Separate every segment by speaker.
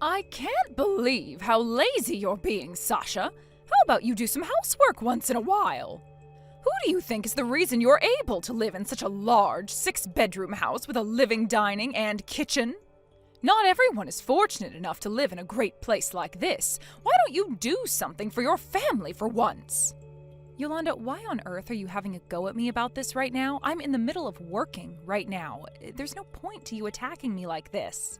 Speaker 1: I can't believe how lazy you're being, Sasha. How about you do some housework once in a while? Who do you think is the reason you're able to live in such a large 6-bedroom house with a living, dining, and kitchen? Not everyone is fortunate enough to live in a great place like this. Why don't you do something for your family for once? Yolanda, why on earth are you having a go at me about this right now? I'm in the middle of working right now. There's no point to you attacking me like this.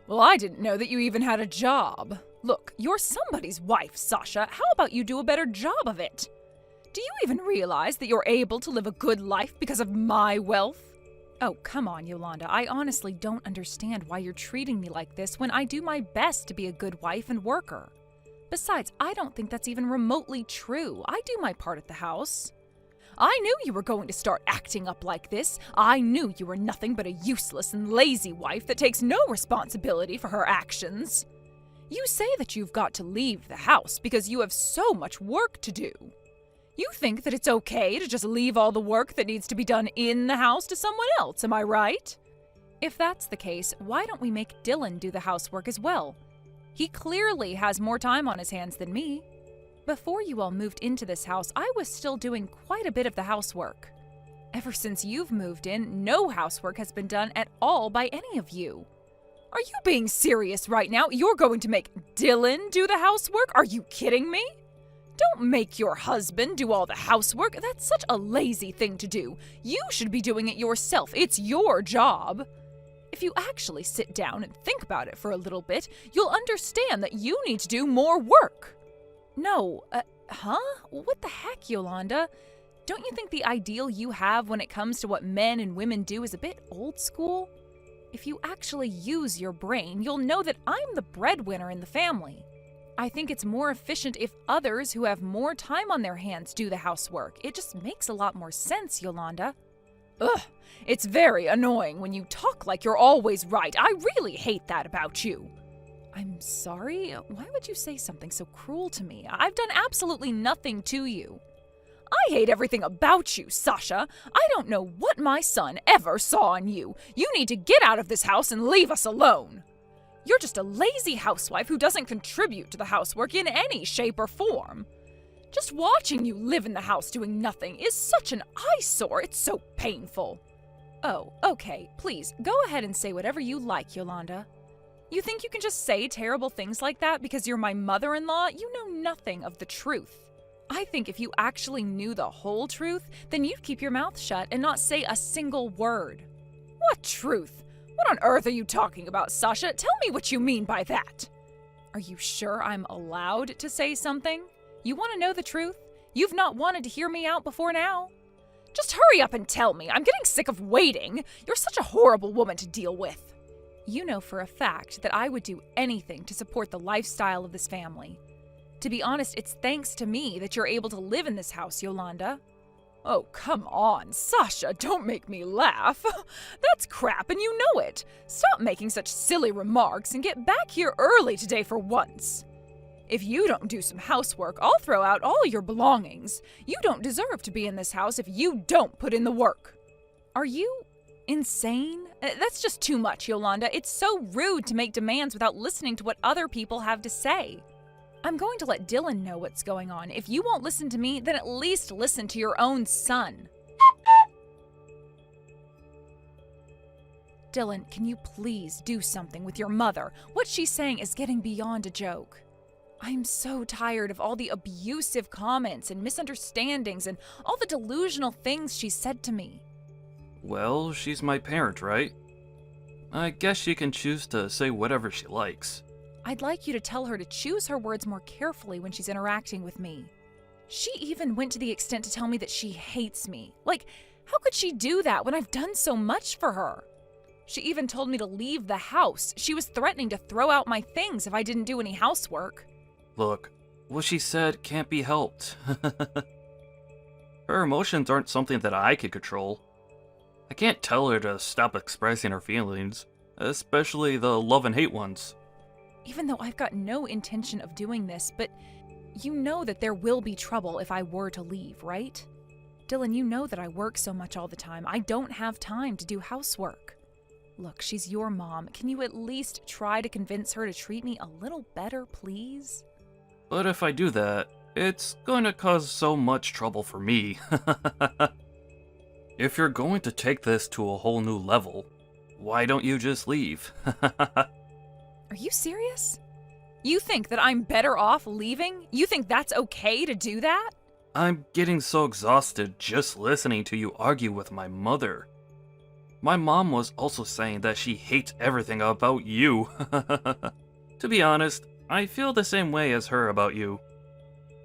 Speaker 1: Well, I didn't know that you even had a job. Look, you're somebody's wife, Sasha. How about you do a better job of it? Do you even realize that you're able to live a good life because of my wealth? Oh, come on, Yolanda. I honestly don't understand why you're treating me like this when I do my best to be a good wife and worker. Besides, I don't think that's even remotely true. I do my part at the house. I knew you were going to start acting up like this. I knew you were nothing but a useless and lazy wife that takes no responsibility for her actions. You say that you've got to leave the house because you have so much work to do. You think that it's okay to just leave all the work that needs to be done in the house to someone else, am I right? If that's the case, why don't we make Dylan do the housework as well? He clearly has more time on his hands than me. Before you all moved into this house, I was still doing quite a bit of the housework. Ever since you've moved in, no housework has been done at all by any of you. Are you being serious right now? You're going to make Dylan do the housework? Are you kidding me? Don't make your husband do all the housework. That's such a lazy thing to do. You should be doing it yourself. It's your job. If you actually sit down and think about it for a little bit, you'll understand that you need to do more work. No, What the heck, Yolanda? Don't you think the ideal you have when it comes to what men and women do is a bit old school? If you actually use your brain, you'll know that I'm the breadwinner in the family. I think it's more efficient if others who have more time on their hands do the housework. It just makes a lot more sense, Yolanda. Ugh, it's very annoying when you talk like you're always right. I really hate that about you. I'm sorry? Why would you say something so cruel to me? I've done absolutely nothing to you. I hate everything about you, Sasha. I don't know what my son ever saw in you. You need to get out of this house and leave us alone. You're just a lazy housewife who doesn't contribute to the housework in any shape or form. Just watching you live in the house doing nothing is such an eyesore. It's so painful. Oh, okay. Please, go ahead and say whatever you like, Yolanda. You think you can just say terrible things like that because you're my mother-in-law? You know nothing of the truth. I think if you actually knew the whole truth, then you'd keep your mouth shut and not say a single word. What truth? What on earth are you talking about, Sasha? Tell me what you mean by that. Are you sure I'm allowed to say something? You want to know the truth? You've not wanted to hear me out before now. Just hurry up and tell me. I'm getting sick of waiting. You're such a horrible woman to deal with. You know for a fact that I would do anything to support the lifestyle of this family. To be honest, it's thanks to me that you're able to live in this house, Yolanda. Oh, come on, Sasha, don't make me laugh. That's crap and you know it. Stop making such silly remarks and get back here early today for once. If you don't do some housework, I'll throw out all your belongings. You don't deserve to be in this house if you don't put in the work. Are you insane? That's just too much, Yolanda. It's so rude to make demands without listening to what other people have to say. I'm going to let Dylan know what's going on. If you won't listen to me, then at least listen to your own son. Dylan, can you please do something with your mother? What she's saying is getting beyond a joke. I'm so tired of all the abusive comments and misunderstandings and all the delusional things she said to me.
Speaker 2: Well, she's my parent, right? I guess she can choose to say whatever she likes.
Speaker 1: I'd like you to tell her to choose her words more carefully when she's interacting with me. She even went to the extent to tell me that she hates me. Like, how could she do that when I've done so much for her? She even told me to leave the house. She was threatening to throw out my things if I didn't do any housework.
Speaker 2: Look, what she said can't be helped. Her emotions aren't something that I can control. I can't tell her to stop expressing her feelings, especially the love and hate ones.
Speaker 1: Even though I've got no intention of doing this, but you know that there will be trouble if I were to leave, right? Dylan, you know that I work so much all the time. I don't have time to do housework. Look, she's your mom. Can you at least try to convince her to treat me a little better, please?
Speaker 2: But if I do that, it's going to cause so much trouble for me. If you're going to take this to a whole new level, why don't you just leave?
Speaker 1: Are you serious? You think that I'm better off leaving? You think that's okay to do that?
Speaker 2: I'm getting so exhausted just listening to you argue with my mother. My mom was also saying that she hates everything about you. To be honest, I feel the same way as her about you.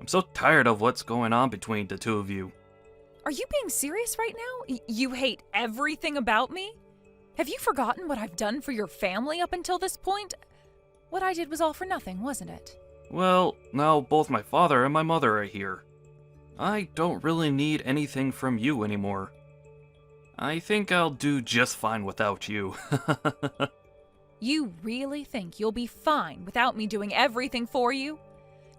Speaker 2: I'm so tired of what's going on between the two of you.
Speaker 1: Are you being serious right now? You hate everything about me? Have you forgotten what I've done for your family up until this point? What I did was all for nothing, wasn't it?
Speaker 2: Well, now both my father and my mother are here. I don't really need anything from you anymore. I think I'll do just fine without you.
Speaker 1: You really think you'll be fine without me doing everything for you?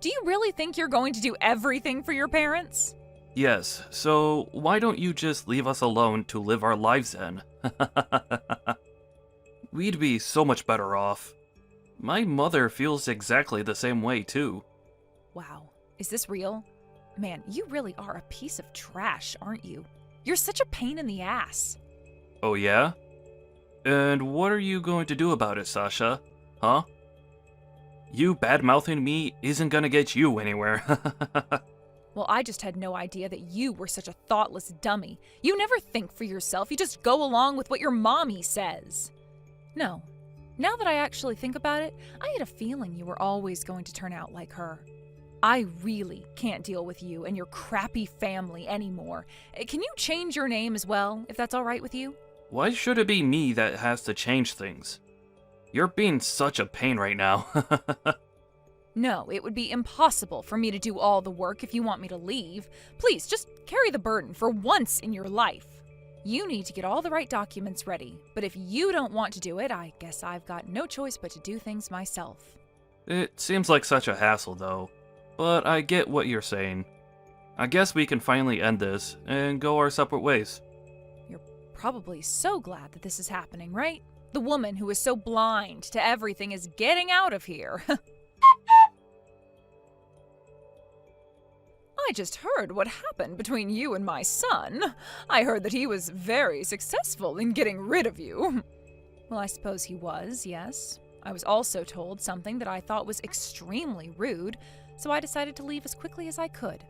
Speaker 1: Do you really think you're going to do everything for your parents?
Speaker 2: Yes, so why don't you just leave us alone to live our lives then? We'd be so much better off. My mother feels exactly the same way too.
Speaker 1: Wow, is this real? Man, you really are a piece of trash, aren't you? You're such a pain in the ass.
Speaker 2: Oh yeah? And what are you going to do about it, Sasha? Huh? You bad-mouthing me isn't gonna get you anywhere.
Speaker 1: Well, I just had no idea that you were such a thoughtless dummy. You never think for yourself, you just go along with what your mommy says. No, now that I actually think about it, I had a feeling you were always going to turn out like her. I really can't deal with you and your crappy family anymore. Can you change your name as well, if that's all right with you?
Speaker 2: Why should it be me that has to change things? You're being such a pain right now.
Speaker 1: No, it would be impossible for me to do all the work if you want me to leave. Please, just carry the burden for once in your life. You need to get all the right documents ready, but if you don't want to do it, I guess I've got no choice but to do things myself.
Speaker 2: It seems like such a hassle though, but I get what you're saying. I guess we can finally end this and go our separate ways.
Speaker 1: You're probably so glad that this is happening, right? The woman who is so blind to everything is getting out of here. I just heard what happened between you and my son. I heard that he was very successful in getting rid of you. Well, I suppose he was, yes. I was also told something that I thought was extremely rude, so I decided to leave as quickly as I could.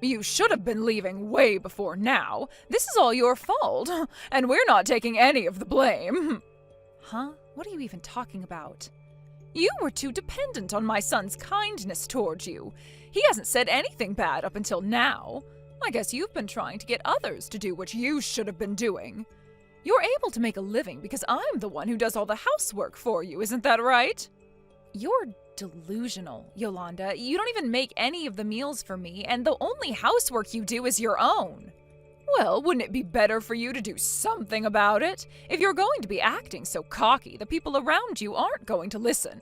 Speaker 1: You should have been leaving way before now. This is all your fault, and we're not taking any of the blame. Huh? What are you even talking about? You were too dependent on my son's kindness towards you. He hasn't said anything bad up until now. I guess you've been trying to get others to do what you should have been doing. You're able to make a living because I'm the one who does all the housework for you, isn't that right? You're delusional, Yolanda. You don't even make any of the meals for me, and the only housework you do is your own. Well, wouldn't it be better for you to do something about it? If you're going to be acting so cocky, the people around you aren't going to listen.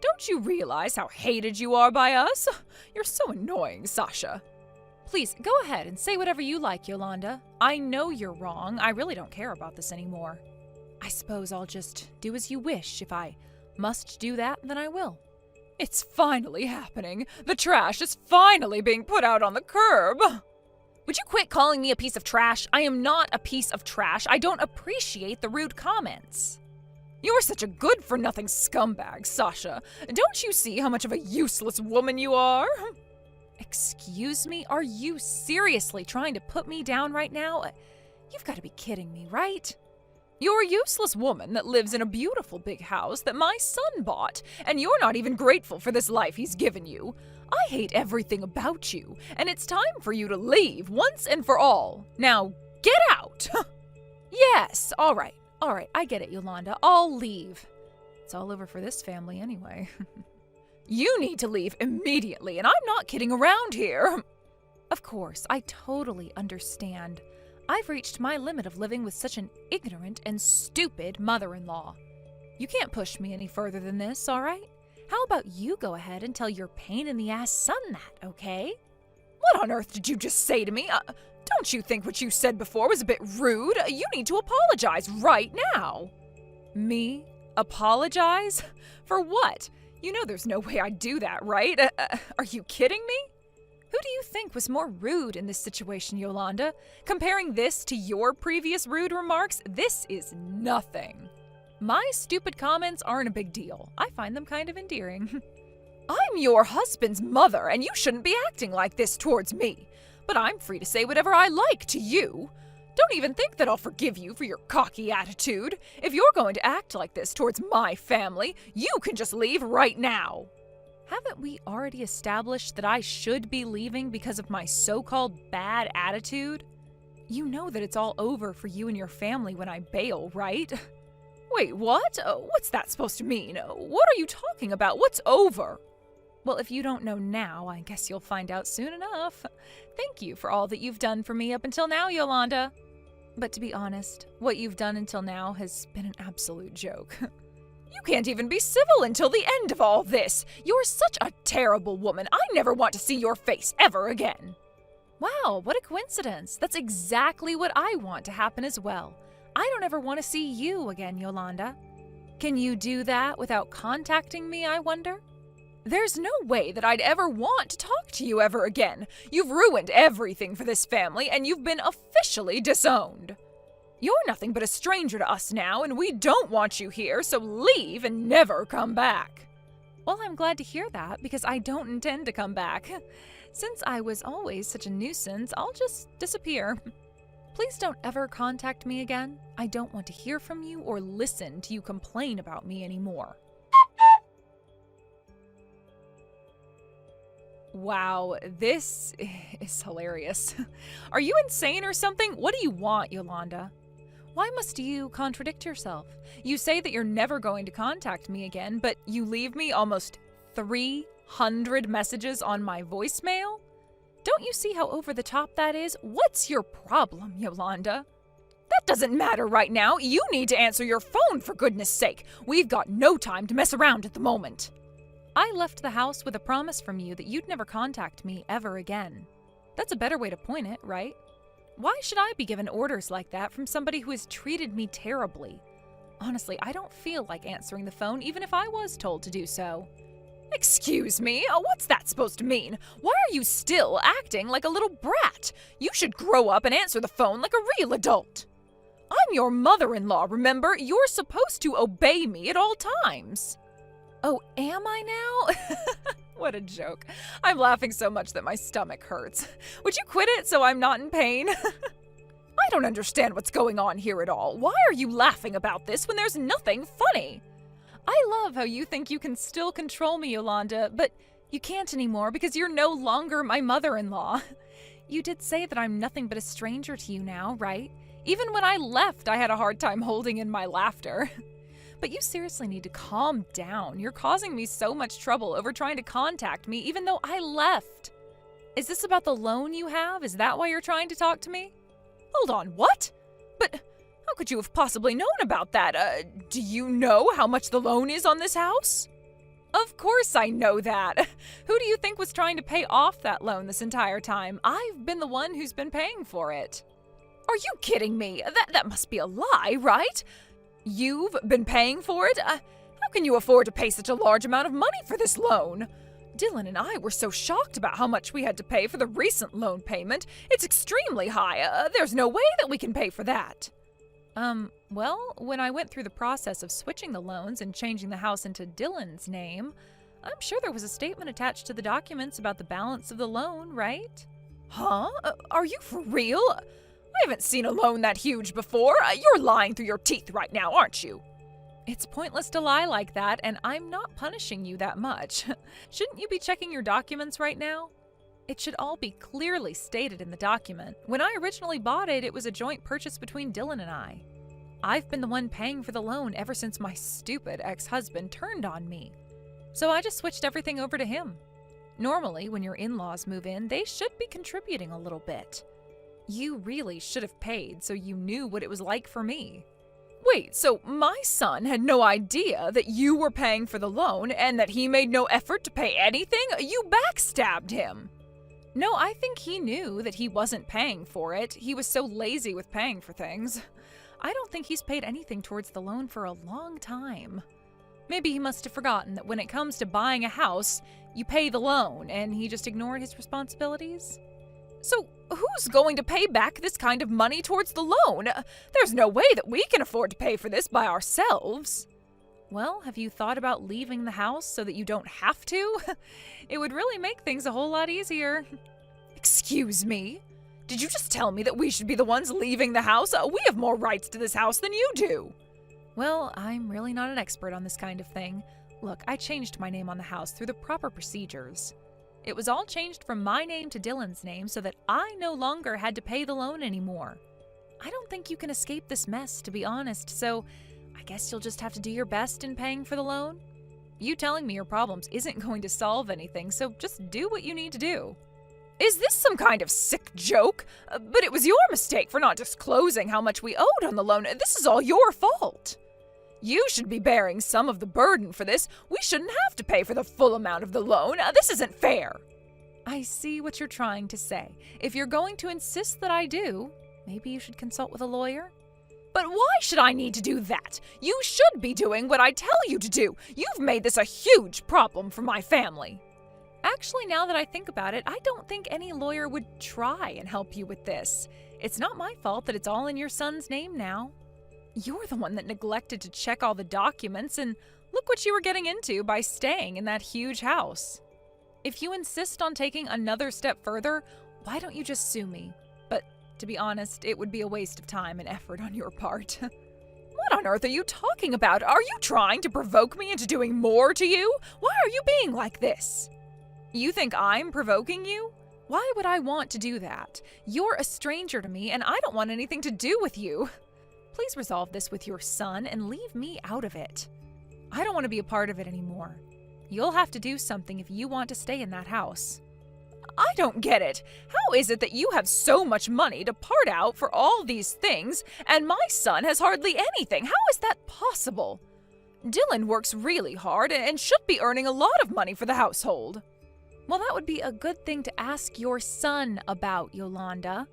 Speaker 1: Don't you realize how hated you are by us? You're so annoying, Sasha. Please, go ahead and say whatever you like, Yolanda. I know you're wrong. I really don't care about this anymore. I suppose I'll just do as you wish. If I must do that, then I will. It's finally happening. The trash is finally being put out on the curb. Would you quit calling me a piece of trash? I am not a piece of trash. I don't appreciate the rude comments. You're such a good-for-nothing scumbag, Sasha. Don't you see how much of a useless woman you are? Excuse me? Are you seriously trying to put me down right now? You've got to be kidding me, right? You're a useless woman that lives in a beautiful big house that my son bought, and you're not even grateful for this life he's given you. I hate everything about you, and it's time for you to leave once and for all. Now, get out! Yes, all right, I get it, Yolanda. I'll leave. It's all over for this family anyway. You need to leave immediately, and I'm not kidding around here. Of course, I totally understand. I've reached my limit of living with such an ignorant and stupid mother-in-law. You can't push me any further than this, all right? How about you go ahead and tell your pain-in-the-ass son that, okay? What on earth did you just say to me? Don't you think what you said before was a bit rude? You need to apologize right now. Me? Apologize? For what? You know there's no way I'd do that, right? Are you kidding me? Who do you think was more rude in this situation, Yolanda? Comparing this to your previous rude remarks, this is nothing. My stupid comments aren't a big deal. I find them kind of endearing. I'm your husband's mother, and you shouldn't be acting like this towards me. But I'm free to say whatever I like to you. Don't even think that I'll forgive you for your cocky attitude. If you're going to act like this towards my family, you can just leave right now. Haven't we already established that I should be leaving because of my so-called bad attitude? You know that it's all over for you and your family when I bail, right? Wait, what? What's that supposed to mean? What are you talking about? What's over? Well, if you don't know now, I guess you'll find out soon enough. Thank you for all that you've done for me up until now, Yolanda. But to be honest, what you've done until now has been an absolute joke. You can't even be civil until the end of all this. You're such a terrible woman. I never want to see your face ever again. Wow, what a coincidence. That's exactly what I want to happen as well. I don't ever want to see you again, Yolanda. Can you do that without contacting me, I wonder? There's no way that I'd ever want to talk to you ever again. You've ruined everything for this family, and you've been officially disowned. You're nothing but a stranger to us now, and we don't want you here, so leave and never come back. Well, I'm glad to hear that, because I don't intend to come back. Since I was always such a nuisance, I'll just disappear. Please don't ever contact me again. I don't want to hear from you or listen to you complain about me anymore. Wow, this is hilarious. Are you insane or something? What do you want, Yolanda? Why must you contradict yourself? You say that you're never going to contact me again, but you leave me almost 300 messages on my voicemail? Don't you see how over the top that is? What's your problem, Yolanda? That doesn't matter right now. You need to answer your phone, for goodness sake. We've got no time to mess around at the moment. I left the house with a promise from you that you'd never contact me ever again. That's a better way to point it, right? Why should I be given orders like that from somebody who has treated me terribly? Honestly, I don't feel like answering the phone even if I was told to do so. Excuse me? What's that supposed to mean? Why are you still acting like a little brat? You should grow up and answer the phone like a real adult. I'm your mother-in-law, remember? You're supposed to obey me at all times. Oh, am I now? What a joke. I'm laughing so much that my stomach hurts. Would you quit it so I'm not in pain? I don't understand what's going on here at all. Why are you laughing about this when there's nothing funny? I love how you think you can still control me, Yolanda, but you can't anymore because you're no longer my mother-in-law. You did say that I'm nothing but a stranger to you now, right? Even when I left, I had a hard time holding in my laughter. But you seriously need to calm down. You're causing me so much trouble over trying to contact me even though I left. Is this about the loan you have? Is that why you're trying to talk to me? Hold on, what? But how could you have possibly known about that? Do you know how much the loan is on this house? Of course I know that. Who do you think was trying to pay off that loan this entire time? I've been the one who's been paying for it. Are you kidding me? That must be a lie, right? You've been paying for it? How can you afford to pay such a large amount of money for this loan? Dylan and I were so shocked about how much we had to pay for the recent loan payment. It's extremely high. There's no way that we can pay for that. Well, when I went through the process of switching the loans and changing the house into Dylan's name, I'm sure there was a statement attached to the documents about the balance of the loan, right? Huh? Are you for real? I haven't seen a loan that huge before. You're lying through your teeth right now, aren't you? It's pointless to lie like that, and I'm not punishing you that much. Shouldn't you be checking your documents right now? It should all be clearly stated in the document. When I originally bought it, it was a joint purchase between Dylan and I. I've been the one paying for the loan ever since my stupid ex-husband turned on me. So I just switched everything over to him. Normally, when your in-laws move in, they should be contributing a little bit. You really should have paid so you knew what it was like for me. Wait, so my son had no idea that you were paying for the loan and that he made no effort to pay anything? You backstabbed him. No, I think he knew that he wasn't paying for it. He was so lazy with paying for things. I don't think he's paid anything towards the loan for a long time. Maybe he must have forgotten that when it comes to buying a house, you pay the loan, and he just ignored his responsibilities. So who's going to pay back this kind of money towards the loan? There's no way that we can afford to pay for this by ourselves. Well, have you thought about leaving the house so that you don't have to? It would really make things a whole lot easier. Excuse me? Did you just tell me that we should be the ones leaving the house? We have more rights to this house than you do. Well, I'm really not an expert on this kind of thing. Look, I changed my name on the house through the proper procedures. It was all changed from my name to Dylan's name so that I no longer had to pay the loan anymore. I don't think you can escape this mess, to be honest, so I guess you'll just have to do your best in paying for the loan. You telling me your problems isn't going to solve anything, so just do what you need to do. Is this some kind of sick joke? But it was your mistake for not disclosing how much we owed on the loan. This is all your fault. You should be bearing some of the burden for this. We shouldn't have to pay for the full amount of the loan. This isn't fair. I see what you're trying to say. If you're going to insist that I do, maybe you should consult with a lawyer. But why should I need to do that? You should be doing what I tell you to do. You've made this a huge problem for my family. Actually, now that I think about it, I don't think any lawyer would try and help you with this. It's not my fault that it's all in your son's name now. You're the one that neglected to check all the documents, and look what you were getting into by staying in that huge house. If you insist on taking another step further, why don't you just sue me? But to be honest, it would be a waste of time and effort on your part. What on earth are you talking about? Are you trying to provoke me into doing more to you? Why are you being like this? You think I'm provoking you? Why would I want to do that? You're a stranger to me, and I don't want anything to do with you. Please resolve this with your son and leave me out of it. I don't want to be a part of it anymore. You'll have to do something if you want to stay in that house. I don't get it. How is it that you have so much money to part out for all these things, and my son has hardly anything? How is that possible? Dylan works really hard and should be earning a lot of money for the household. Well, that would be a good thing to ask your son about, Yolanda.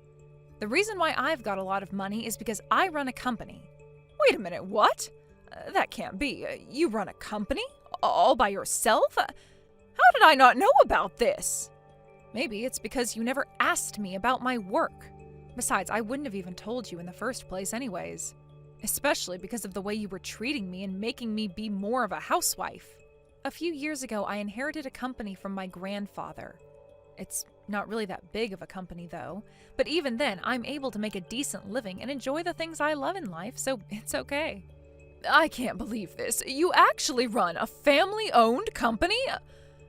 Speaker 1: The reason why I've got a lot of money is because I run a company. Wait a minute, what? That can't be. You run a company? All by yourself? How did I not know about this? Maybe it's because you never asked me about my work. Besides, I wouldn't have even told you in the first place anyways. Especially because of the way you were treating me and making me be more of a housewife. A few years ago, I inherited a company from my grandfather. It's not really that big of a company, though. But even then, I'm able to make a decent living and enjoy the things I love in life, so it's okay. I can't believe this. You actually run a family-owned company?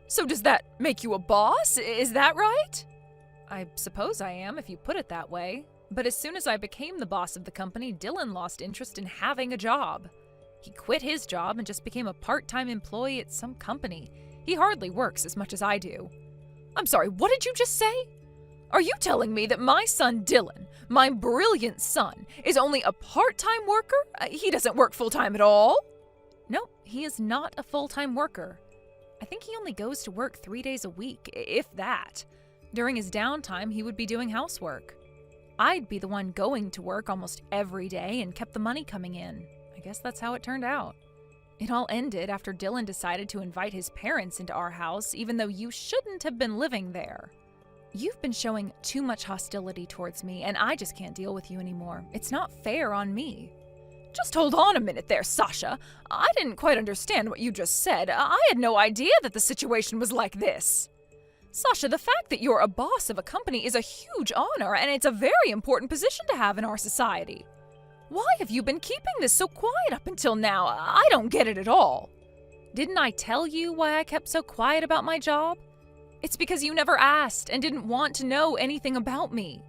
Speaker 1: So does that make you a boss? Is that right? I suppose I am, if you put it that way. But as soon as I became the boss of the company, Dylan lost interest in having a job. He quit his job and just became a part-time employee at some company. He hardly works as much as I do. I'm sorry, what did you just say? Are you telling me that my son Dylan, my brilliant son, is only a part-time worker? He doesn't work full-time at all? No, he is not a full-time worker. I think he only goes to work 3 days a week, if that. During his downtime, he would be doing housework. I'd be the one going to work almost every day and kept the money coming in. I guess that's how it turned out. It all ended after Dylan decided to invite his parents into our house, even though you shouldn't have been living there. You've been showing too much hostility towards me, and I just can't deal with you anymore. It's not fair on me. Just hold on a minute there, Sasha. I didn't quite understand what you just said. I had no idea that the situation was like this. Sasha, the fact that you're a boss of a company is a huge honor, and it's a very important position to have in our society. Why have you been keeping this so quiet up until now? I don't get it at all. Didn't I tell you why I kept so quiet about my job? It's because you never asked and didn't want to know anything about me.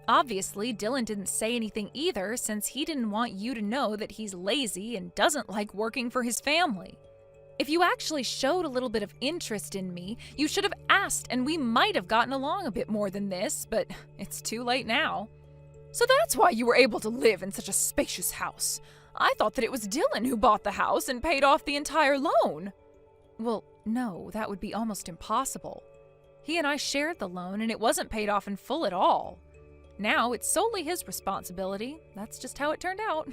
Speaker 1: Obviously, Dylan didn't say anything either, since he didn't want you to know that he's lazy and doesn't like working for his family. If you actually showed a little bit of interest in me, you should have asked, and we might have gotten along a bit more than this, but it's too late now. So that's why you were able to live in such a spacious house. I thought that it was Dylan who bought the house and paid off the entire loan. Well, no, that would be almost impossible. He and I shared the loan, and it wasn't paid off in full at all. Now it's solely his responsibility. That's just how it turned out.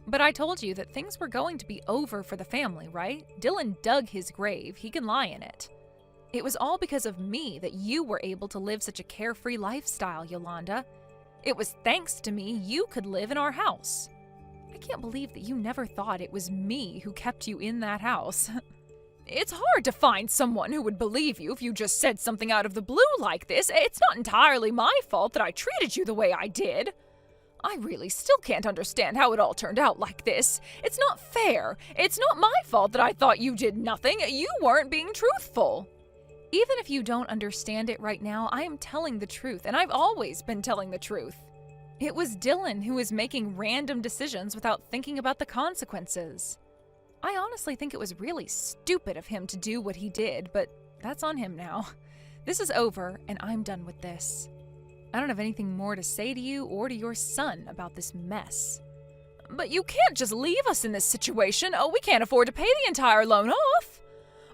Speaker 1: But I told you that things were going to be over for the family, right? Dylan dug his grave. He can lie in it. It was all because of me that you were able to live such a carefree lifestyle, Yolanda. It was thanks to me you could live in our house. I can't believe that you never thought it was me who kept you in that house. It's hard to find someone who would believe you if you just said something out of the blue like this. It's not entirely my fault that I treated you the way I did. I really still can't understand how it all turned out like this. It's not fair. It's not my fault that I thought you did nothing. You weren't being truthful. Even if you don't understand it right now, I am telling the truth, and I've always been telling the truth. It was Dylan who was making random decisions without thinking about the consequences. I honestly think it was really stupid of him to do what he did, but that's on him now. This is over, and I'm done with this. I don't have anything more to say to you or to your son about this mess. But you can't just leave us in this situation. Oh, we can't afford to pay the entire loan off.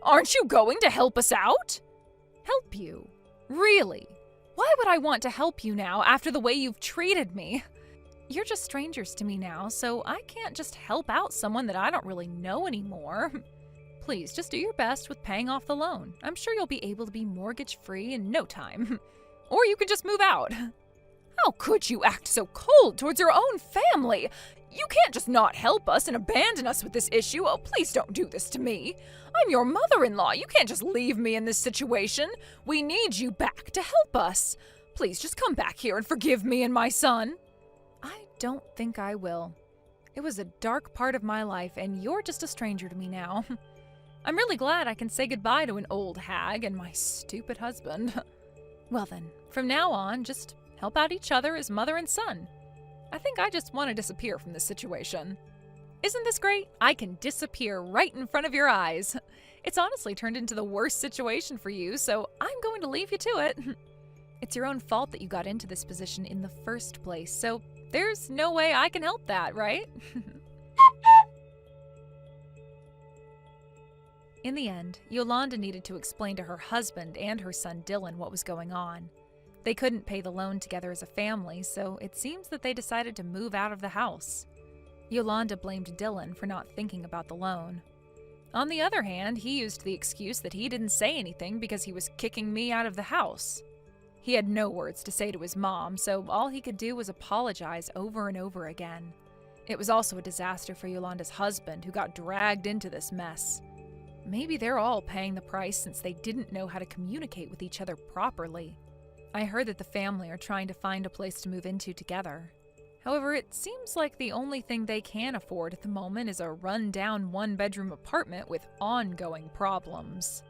Speaker 1: Aren't you going to help us out? Help you? Really? Why would I want to help you now after the way you've treated me? You're just strangers to me now, so I can't just help out someone that I don't really know anymore. Please, just do your best with paying off the loan. I'm sure you'll be able to be mortgage-free in no time. Or you can just move out. How could you act so cold towards your own family? You can't just not help us and abandon us with this issue. Oh, please don't do this to me. I'm your mother-in-law. You can't just leave me in this situation. We need you back to help us. Please just come back here and forgive me and my son. I don't think I will. It was a dark part of my life, and you're just a stranger to me now. I'm really glad I can say goodbye to an old hag and my stupid husband. Well then, from now on, just help out each other as mother and son. I think I just want to disappear from this situation. Isn't this great? I can disappear right in front of your eyes. It's honestly turned into the worst situation for you, so I'm going to leave you to it. It's your own fault that you got into this position in the first place, so there's no way I can help that, right? In the end, Yolanda needed to explain to her husband and her son Dylan what was going on. They couldn't pay the loan together as a family, so it seems that they decided to move out of the house. Yolanda blamed Dylan for not thinking about the loan. On the other hand, he used the excuse that he didn't say anything because he was kicking me out of the house. He had no words to say to his mom, so all he could do was apologize over and over again. It was also a disaster for Yolanda's husband, who got dragged into this mess. Maybe they're all paying the price since they didn't know how to communicate with each other properly. I heard that the family are trying to find a place to move into together. However, it seems like the only thing they can afford at the moment is a run-down one-bedroom apartment with ongoing problems.